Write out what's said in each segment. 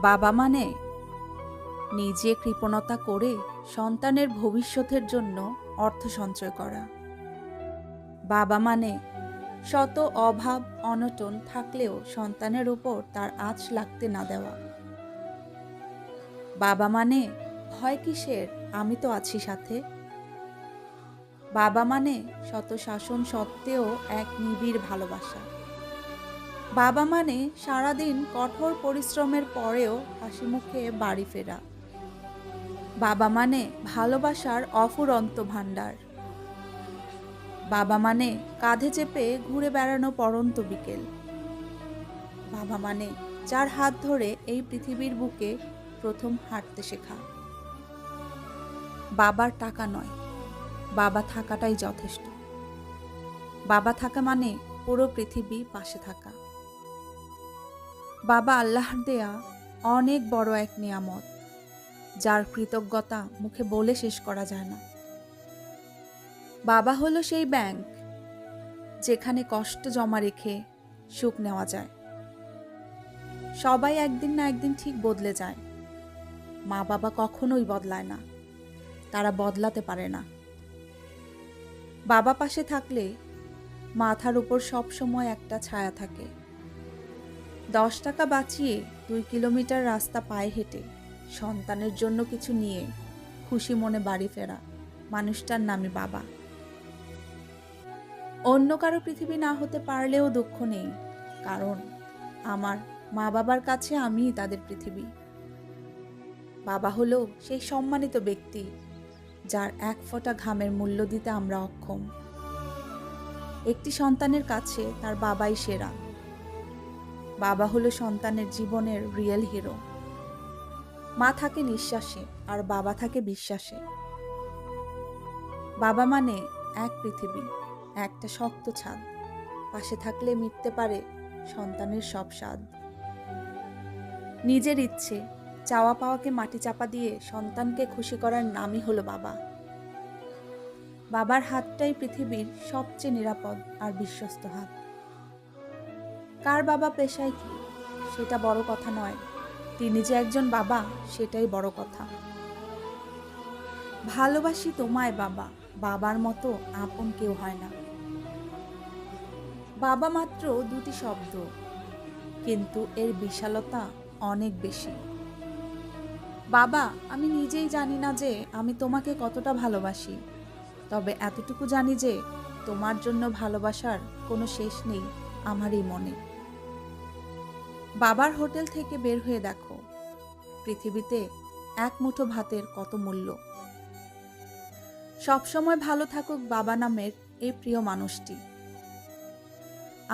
বাবা মানে নিজে কৃপণতা করে সন্তানের ভবিষ্যতের জন্য অর্থ সঞ্চয় করা। বাবা মানে শত অভাব অনটন থাকলেও সন্তানের ওপর তার আঁচ লাগতে না দেওয়া। বাবা মানে ভয় কিসের, আমি তো আছি সাথে। বাবা মানে শত শাসন সত্ত্বেও এক নিবিড় ভালোবাসা। বাবা মানে সারাদিন কঠোর পরিশ্রমের পরেও হাসি মুখে বাড়ি ফেরা। বাবা মানে ভালোবাসার অফুরন্ত ভাণ্ডার। বাবা মানে কাঁধে চেপে ঘুরে বেড়ানো পড়ন্ত বিকেল। বাবা মানে যার হাত ধরে এই পৃথিবীর বুকে প্রথম হাঁটতে শেখা। বাবার টাকা নয়, বাবা থাকাটাই যথেষ্ট। বাবা থাকা মানে পুরো পৃথিবী পাশে থাকা। বাবা আল্লাহর দেয়া অনেক বড় এক নিয়ামত, যার কৃতজ্ঞতা মুখে বলে শেষ করা যায় না। বাবা হলো সেই ব্যাংক যেখানে কষ্ট জমা রেখে সুখ নেওয়া যায়। সবাই একদিন না একদিন ঠিক বদলে যায়, মা বাবা কখনোই বদলায় না, তারা বদলাতে পারে না। বাবা পাশে থাকলে মাথার উপর সব সময় একটা ছায়া থাকে। 10 টাকা বাঁচিয়ে 2 কিলোমিটার রাস্তা পায়ে হেঁটে সন্তানের জন্য কিছু নিয়ে খুশি মনে বাড়ি ফেরা মানুষটার নামই বাবা। অন্য কারো পৃথিবী না হতে পারলেও দুঃখ নেই, কারণ আমার মা বাবার কাছে আমিই তাদের পৃথিবী। বাবা হলো সেই সম্মানিত ব্যক্তি যার এক ফোঁটা ঘামের মূল্য দিতে আমরা অক্ষম। একটি সন্তানের কাছে তার বাবাই সেরা। বাবা হলো সন্তানের জীবনের রিয়েল হিরো। মা থাকে নিঃশ্বাসে আর বাবা থাকে বিশ্বাসে। বাবা মানে এক পৃথিবী, একটা শক্ত ছাদ, পাশে থাকলে মিটতে পারে সন্তানের সব স্বাদ। নিজের ইচ্ছে চাওয়া পাওয়াকে মাটি চাপা দিয়ে সন্তানকে খুশি করার নামই হলো বাবা। বাবার হাতটাই পৃথিবীর সবচেয়ে নিরাপদ আর বিশ্বস্ত হাত। কার বাবা পেশায় কি সেটা বড় কথা নয়, তিনি যে একজন বাবা সেটাই বড় কথা। ভালোবাসি তোমায় বাবা, বাবার মতো আপন কেউ হয় না। বাবা মাত্র দুটি শব্দ, কিন্তু এর বিশালতা অনেক বেশি। বাবা, আমি নিজেই জানি না যে আমি তোমাকে কতটা ভালোবাসি, তবে এতটুকু জানি যে তোমার জন্য ভালোবাসার কোনো শেষ নেই আমার এই মনে। বাবার হোটেল থেকে বের হয়ে দেখো পৃথিবীতে এক মুঠো ভাতের কত মূল্য। সবসময় ভালো থাকুক বাবা নামের এই প্রিয় মানুষটি।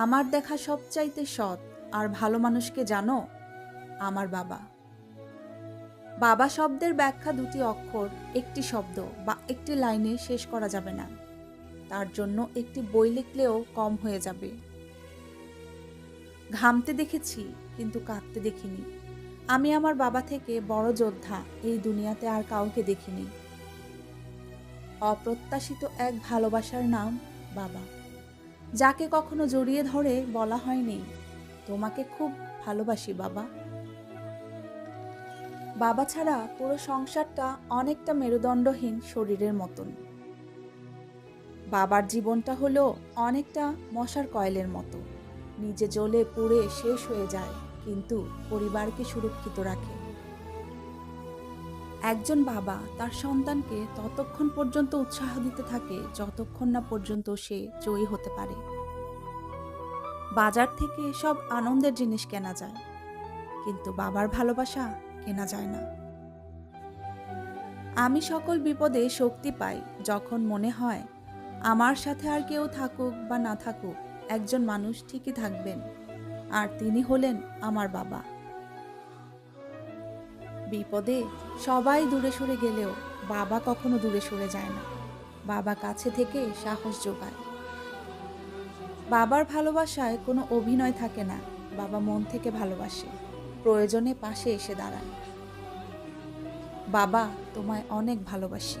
আমার দেখা সবচাইতে সৎ আর ভালো মানুষকে জানো, আমার বাবা। বাবা শব্দের ব্যাখ্যা দুটি অক্ষর, একটি শব্দ বা একটি লাইনে শেষ করা যাবে না, তার জন্য একটি বই লিখলেও কম হয়ে যাবে। ঘামতে দেখেছি কিন্তু কাঁদতে দেখিনি। আমি আমার বাবা থেকে বড় যোদ্ধা এই দুনিয়াতে আর কাউকে দেখিনি। অপ্রত্যাশিত এক ভালোবাসার নাম বাবা, যাকে কখনো জড়িয়ে ধরে বলা হয়নি তোমাকে খুব ভালোবাসি বাবা। বাবা ছাড়া পুরো সংসারটা অনেকটা মেরুদণ্ডহীন শরীরের মতন। বাবার জীবনটা হলো অনেকটা মশার কয়েলের মতো, নিজে জ্বলে পুড়ে শেষ হয়ে যায় কিন্তু পরিবারকে সুরক্ষিত রাখে। একজন বাবা তার সন্তানকে ততক্ষণ পর্যন্ত উৎসাহ দিতে থাকে যতক্ষণ না পর্যন্ত সে জয়ী হতে পারে। বাজার থেকে সব আনন্দের জিনিস কেনা যায়, কিন্তু বাবার ভালোবাসা কেনা যায় না। আমি সকল বিপদে শক্তি পাই যখন মনে হয় আমার সাথে আর কেউ থাকুক বা না থাকুক, একজন মানুষ ঠিকই থাকবেন, আর তিনি হলেন আমার বাবা। বিপদে সবাই দূরে সরে গেলেও বাবা কখনো দূরে সরে যায় না। বাবা কাছে থেকে সাহস যোগায়। বাবার ভালোবাসায় কোনো অভিনয় থাকে না, বাবা মন থেকে ভালোবাসে, প্রয়োজনে পাশে এসে দাঁড়ায়। বাবা, তোমায় অনেক ভালোবাসি।